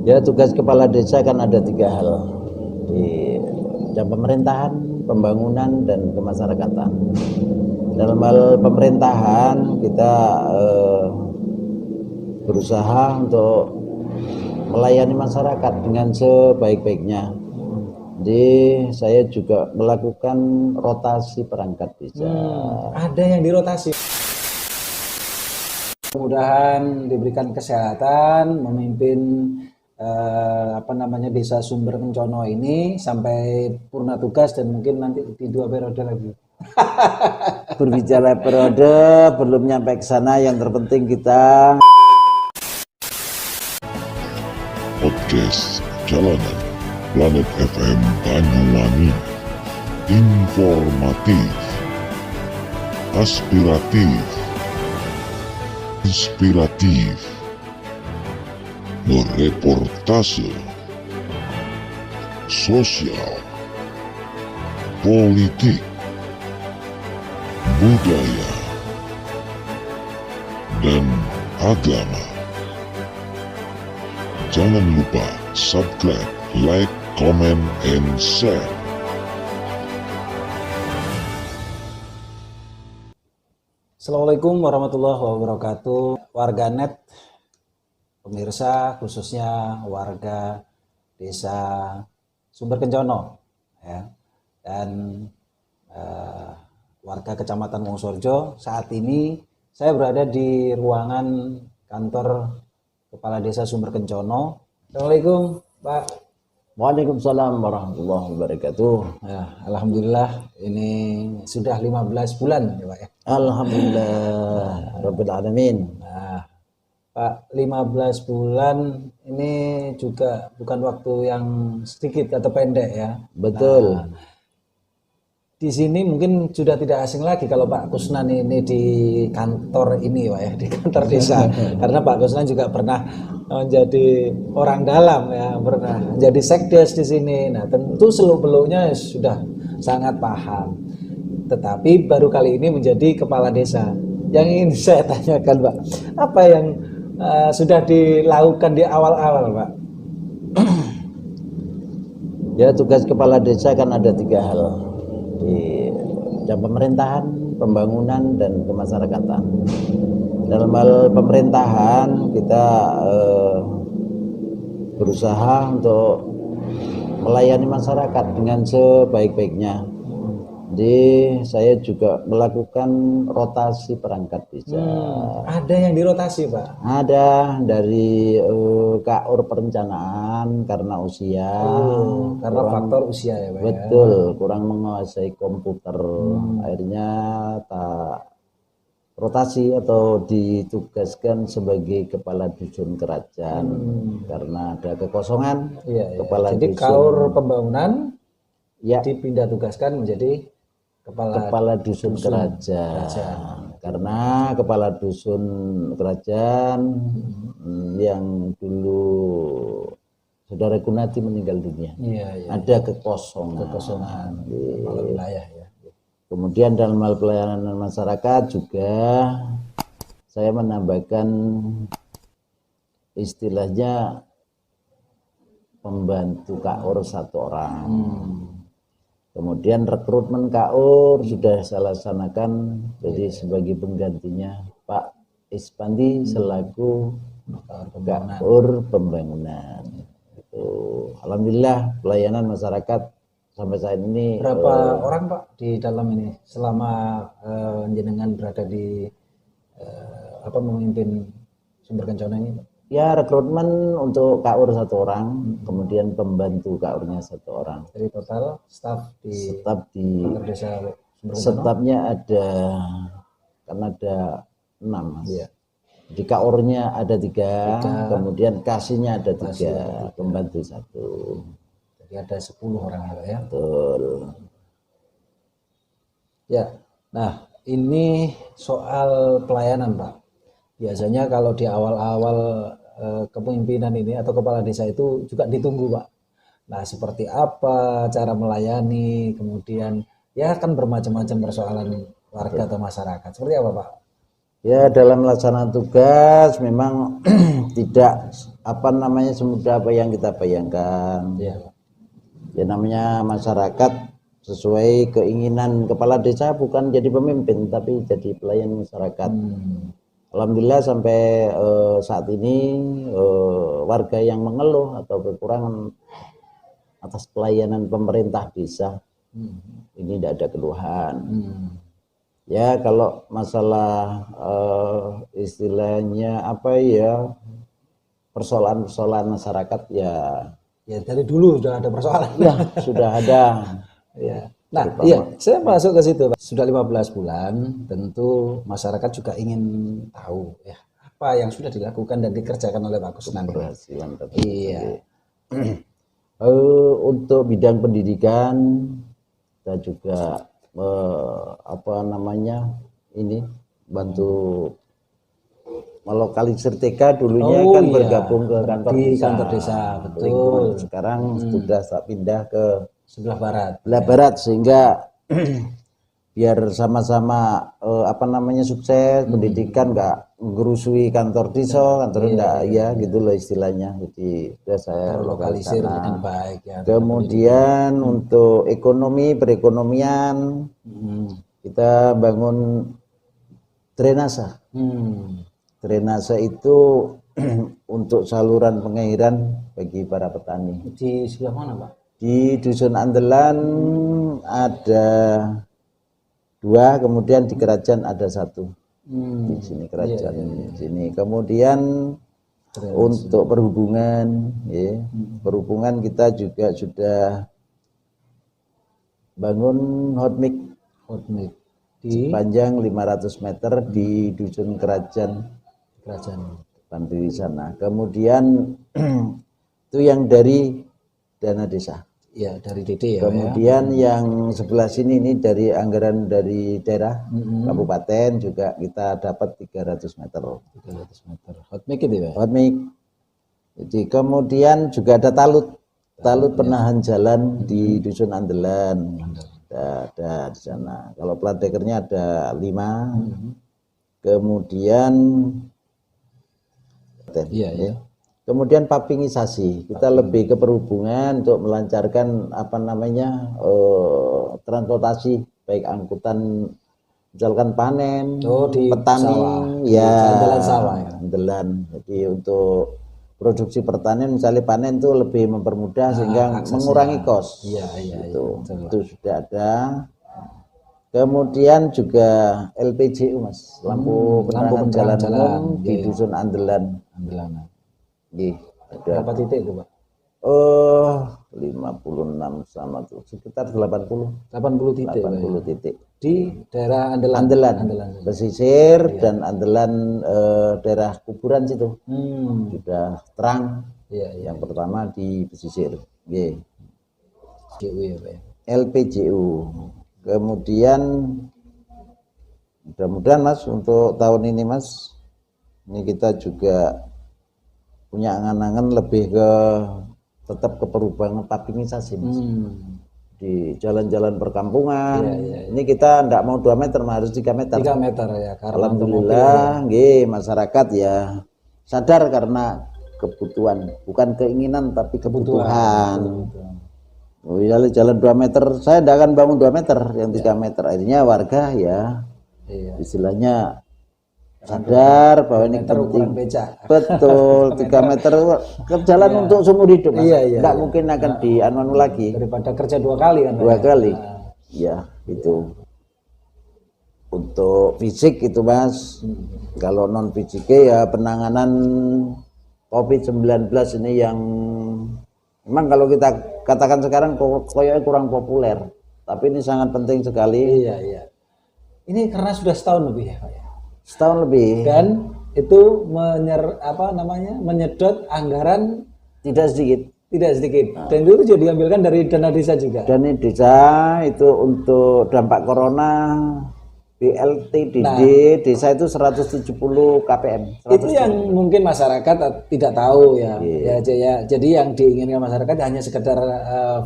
Ya, tugas kepala desa kan ada 3 hal di bidang pemerintahan, pembangunan, dan kemasyarakatan. Dalam hal pemerintahan kita berusaha untuk melayani masyarakat dengan sebaik-baiknya. Jadi saya juga melakukan rotasi perangkat desa. Ada yang dirotasi. Mudah-mudahan diberikan kesehatan memimpin desa Sumber Kencono ini sampai purna tugas dan mungkin nanti di 2 periode lagi. Berbicara periode belum nyampe ke sana, yang terpenting kita Podcast Jalanan Planet FM Banyuwangi, informatif, aspiratif, inspiratif, bereportase, sosial, politik, budaya, dan agama. Jangan lupa subscribe, like, comment, and share. Assalamualaikum warahmatullahi wabarakatuh. Warganet, pemirsa, khususnya warga desa Sumber Kencono ya, dan warga Kecamatan Wonosorjo. Saat ini saya berada di ruangan kantor Kepala Desa Sumber Kencono. Assalamualaikum, Pak. Waalaikumsalam warahmatullahi wabarakatuh. Ya, alhamdulillah ini sudah 15 bulan ya, Pak ya. Alhamdulillah Rabbil Alamin. Nah, Pak, 15 bulan ini juga bukan waktu yang sedikit atau pendek ya. Betul. Nah, di sini mungkin sudah tidak asing lagi kalau Pak Kusnan ini di kantor ini, Pak ya, di kantor desa. Karena Pak Kusnan juga pernah menjadi orang dalam ya, pernah jadi sekdes di sini. Nah, tentu seluk-beluknya sudah sangat paham. Tetapi baru kali ini menjadi kepala desa. Yang ingin saya tanyakan, Pak, apa yang sudah dilakukan di awal-awal, Pak? Ya, tugas kepala desa kan ada 3 hal di bidang pemerintahan, pembangunan, dan kemasyarakatan. Dalam hal pemerintahan kita berusaha untuk melayani masyarakat dengan sebaik-baiknya. Jadi saya juga melakukan rotasi perangkat desa. Ada yang dirotasi, Pak? Ada dari KUR perencanaan karena usia. Karena faktor usia ya, Pak. Betul, kurang menguasai komputer. Akhirnya tak rotasi atau ditugaskan sebagai kepala dusun kerajaan karena ada kekosongan. Iya. Kepala Jadi dusun, KUR pembangunan ya, dipindah tugaskan menjadi kepala dusun kerajaan. Karena kepala dusun kerajaan yang dulu Saudara Kunati meninggal dunia. Iya. Ada kekosongan di kepala wilayah ya. Kemudian dalam hal pelayanan masyarakat juga saya menambahkan istilahnya pembantu KUR 1 orang. Kemudian rekrutmen KUR sudah saya laksanakan, jadi sebagai penggantinya Pak Ispandi selaku KUR pembangunan. Alhamdulillah pelayanan masyarakat sampai saat ini. Berapa orang, Pak, di dalam ini selama jenengan berada di memimpin Sumber Kencono ini, Pak? Ya, rekrutmen untuk KUR 1 orang, kemudian pembantu KUR-nya 1 orang. Dari total staf di kantor desa Sumber Kencono? Stafnya ada, kan ada 6, Mas. Iya. Di KUR-nya ada 3, kemudian kasihnya ada 3, pembantu 1. Jadi ada 10 orang ya, Pak ya. Betul. Ya. Nah, ini soal pelayanan, Pak. Biasanya kalau di awal-awal kepemimpinan ini atau kepala desa itu juga ditunggu, Pak. Nah, seperti apa cara melayani, kemudian ya kan bermacam-macam persoalan warga atau masyarakat. Seperti apa, Pak? Ya, dalam melaksanakan tugas memang tidak apa namanya semudah apa yang kita bayangkan. Ya. Ya namanya masyarakat sesuai keinginan kepala desa bukan jadi pemimpin tapi jadi pelayan masyarakat. Alhamdulillah sampai saat ini warga yang mengeluh atau kekurangan atas pelayanan pemerintah desa ini tidak ada keluhan. Ya kalau masalah istilahnya apa ya persoalan-persoalan masyarakat ya dari dulu sudah ada persoalan. Ya sudah ada. Ya. Nah, iya, saya masuk ke situ, Pak. Sudah 15 bulan, tentu masyarakat juga ingin tahu ya apa yang sudah dilakukan dan dikerjakan oleh Pak Kusnan. Keberhasilan Iya. Untuk bidang pendidikan kita juga apa namanya ini bantu melokalisir TK dulunya kan bergabung ke kantor di desa. kantor desa, betul. Sekarang sudah pindah ke sebelah barat. Sebelah barat sehingga biar sama-sama apa namanya sukses pendidikan, nggak ngerusui kantor desa, kantor enggak ya gitu loh istilahnya. Jadi sudah saya lokalisir dengan baik ya. Kemudian untuk ekonomi perekonomian kita bangun drainase. Drainase itu untuk saluran pengairan bagi para petani. Di sebelah mana, Pak? Di Dusun Andelan ada 2, kemudian di Kerajaan ada 1. Di sini Kerajaan di sini. Kemudian untuk perhubungan, ya, perhubungan kita juga sudah bangun hotmik sepanjang 500 meter di Dusun Kerajaan di sana. Kemudian itu yang dari dana desa. Ya, dari DD ya. Kemudian yang sebelah sini ini dari anggaran dari daerah kabupaten juga kita dapat 300 meter. 300 meter. Hotmik itu ya. Hotmik. Jadi kemudian juga ada talut penahan jalan di Dusun Andelan. Ada di sana. Kalau plat dekernya ada 5. Kemudian kemudian papingisasi, kita lebih ke perhubungan untuk melancarkan apa namanya transportasi baik angkutan misalkan panen, di petani, jalan sawah ya. Andelan. Jadi untuk produksi pertanian misalnya panen itu lebih mempermudah sehingga mengurangi kos. Itu sudah ada. Kemudian juga LPJU Mas, lampu penerangan jalan umum di Dusun Andelan. Ada berapa titik itu, Pak? 56 sama tuh sekitar 80 titik. 80 titik. Di daerah Andelan. Pesisir dan Andelan daerah kuburan situ. Sudah terang. Yang pertama di pesisir. LPJU. Kemudian mudah-mudahan Mas untuk tahun ini Mas, ini kita juga punya angan-angan lebih ke tetap ke perubahan papingisasi Mas. Di jalan-jalan perkampungan. Ini kita enggak mau 2 meter, harus 3 meter. 3 meter ya. Alhamdulillah, masyarakat ya sadar karena kebutuhan, bukan keinginan tapi kebutuhan. Misalnya jalan 2 meter, saya tidak akan bangun 2 meter, yang 3 meter. Akhirnya warga ya, istilahnya sadar bahwa ini penting. Betul, 3 meter ke jalan untuk seumur hidup. Tidak mungkin akan dianu lagi. Daripada kerja 2 kali kan. 2 kali. Ya, itu. Untuk fisik itu Mas, kalau non fisiknya ya penanganan COVID-19 ini yang memang kalau kita katakan sekarang kayaknya kurang populer, tapi ini sangat penting sekali. Ini karena sudah setahun lebih ya Pak ya. Setahun lebih. Dan itu menyedot anggaran tidak sedikit. Dan itu juga diambilkan dari dana desa juga. Dana desa itu untuk dampak corona. BLT desa itu 170 KPM. Itu yang mungkin masyarakat tidak tahu ya. Jadi yang diinginkan masyarakat hanya sekedar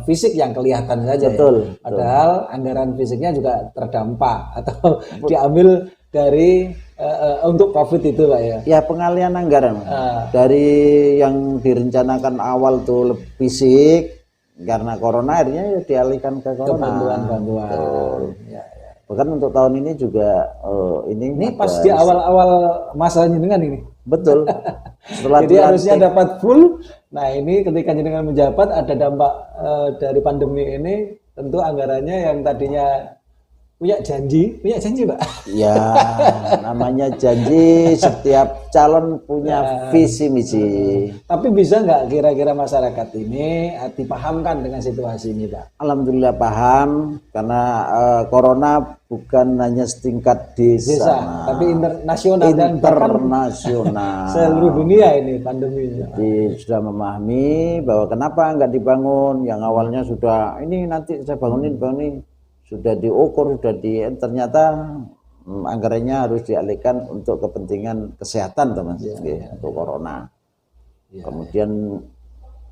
fisik yang kelihatan saja. Padahal anggaran fisiknya juga terdampak atau diambil dari untuk COVID itu Pak ya? Ya pengalian anggaran dari yang direncanakan awal tuh fisik karena corona akhirnya ya dialihkan ke Ke corona. bantuan-bantuan. Betul. Ya. Bahkan untuk tahun ini juga Ini ada- pas di awal-awal masa jenengan ini. betul. Setelah Jadi harusnya dilantik, dapat full. Nah ini ketika jenengan menjabat ada dampak dari pandemi ini, tentu anggarannya yang tadinya punya janji Pak. ya namanya janji setiap calon punya visi misi. Tapi bisa nggak kira-kira masyarakat ini dipahamkan dengan situasi ini Pak? Alhamdulillah paham karena corona bukan hanya setingkat desa, Desa, tapi internasional dan bahkan internasional. seluruh dunia ini pandeminya. Jadi sudah memahami bahwa kenapa nggak dibangun yang awalnya sudah ini nanti saya bangunin sudah diukur ternyata anggarannya harus dialihkan untuk kepentingan kesehatan teman untuk corona. Kemudian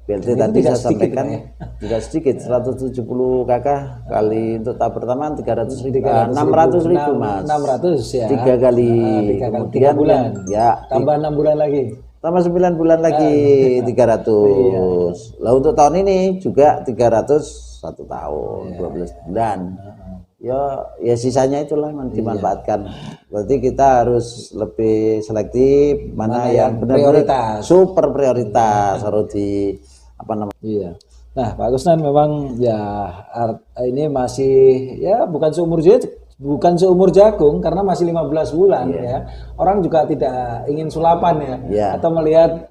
BLT tadi saya sampaikan tidak sedikit 170 KK kali untuk tahap pertama 600.000 Mas. 600 ya. 3 kali. Tiga bulan. Ya, Tambah 6 bulan lagi. tambah 9 bulan lagi 300. Lalu untuk tahun ini juga 300 1 tahun 12 bulan. Ya sisanya itulah yang dimanfaatkan. Berarti kita harus lebih selektif mana yang benar-benar super prioritas harus di Iya. Nah, Pak Kusnan memang ya ini masih ya bukan seumur jagung karena masih 15 bulan ya. Orang juga tidak ingin sulapan ya atau melihat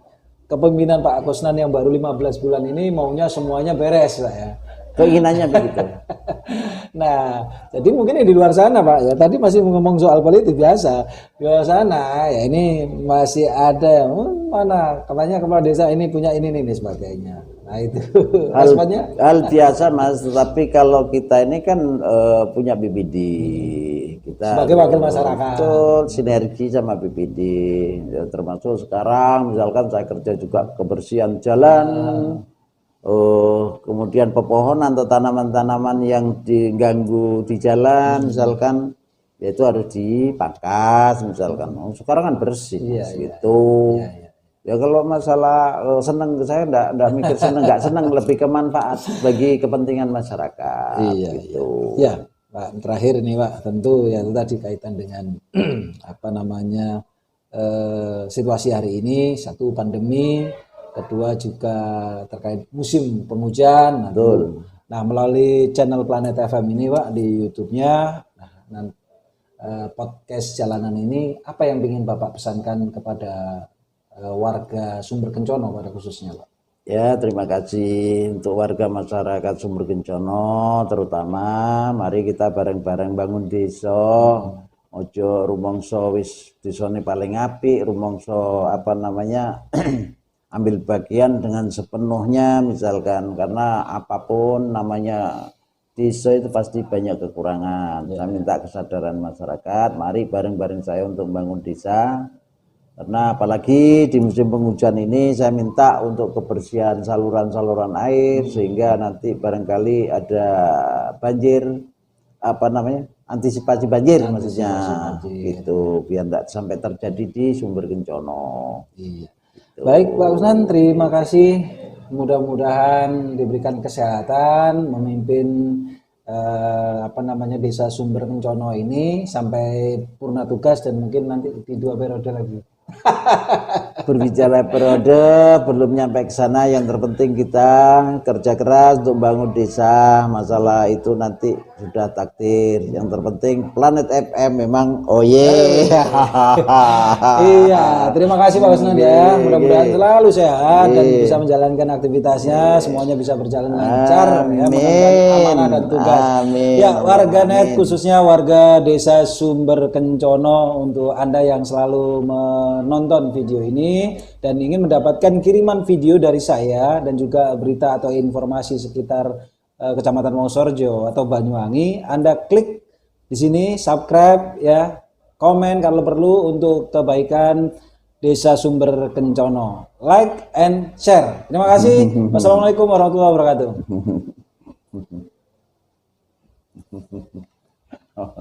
kepemimpinan Pak Kusnan yang baru 15 bulan ini maunya semuanya beres Pak ya. Keinginannya begitu. Nah, jadi mungkin di luar sana Pak ya tadi masih ngomong soal politik biasa. Di luar sana ya ini masih ada mana katanya kepala desa ini punya ini sebagainya. Nah itu hal biasa Mas, tapi kalau kita ini kan punya BPD, kita sebagai wakil masyarakat betul sinergi sama BPD, ya, termasuk sekarang misalkan saya kerja juga kebersihan jalan, kemudian pepohonan atau tanaman-tanaman yang diganggu di jalan, misalkan itu harus dipangkas, misalkan sekarang kan bersih gitu. Ya kalau masalah seneng saya enggak mikir seneng enggak seneng, lebih ke manfaat bagi kepentingan masyarakat gitu. Ya, Pak, terakhir ini Pak, tentu ya itu tadi kaitan dengan apa namanya situasi hari ini, satu pandemi, kedua juga terkait musim penghujan. Betul. Nah, melalui channel Planet FM ini Pak di YouTube-nya, podcast jalanan ini apa yang ingin Bapak pesankan kepada warga Sumber Kencono pada khususnya Pak? Ya, terima kasih untuk warga masyarakat Sumber Kencono terutama, mari kita bareng-bareng bangun desa. Ojo rumangsa wis desane paling apik, rumangsa ambil bagian dengan sepenuhnya misalkan, karena apapun namanya desa itu pasti banyak kekurangan. Saya minta kesadaran masyarakat, mari bareng-bareng saya untuk membangun desa. Karena apalagi di musim penghujan ini saya minta untuk kebersihan saluran-saluran air sehingga nanti barangkali ada banjir antisipasi banjir maksudnya gitu biar tidak sampai terjadi di Sumber Kencono. Iya. Gitu. Baik Pak Kusnan, terima kasih. Mudah-mudahan diberikan kesehatan memimpin desa Sumber Kencono ini sampai purna tugas dan mungkin nanti di 2 periode lagi. Berbicara periode belum nyampe ke sana, yang terpenting kita kerja keras untuk bangun desa. Masalah itu nanti sudah takdir. Yang terpenting Planet FM memang Iya, terima kasih Pak Kusnan ya. Mudah-mudahan selalu sehat dan bisa menjalankan aktivitasnya, semuanya bisa berjalan lancar ya, mengemban amanah dan tugas. Ya, warganet khususnya warga desa Sumber Kencono, untuk Anda yang selalu menonton video ini dan ingin mendapatkan kiriman video dari saya dan juga berita atau informasi sekitar Kecamatan Wonosorjo atau Banyuwangi, Anda klik di sini subscribe ya, komen kalau perlu untuk kebaikan Desa Sumber Kencono, like and share. Terima kasih. Wassalamualaikum warahmatullahi wabarakatuh. no.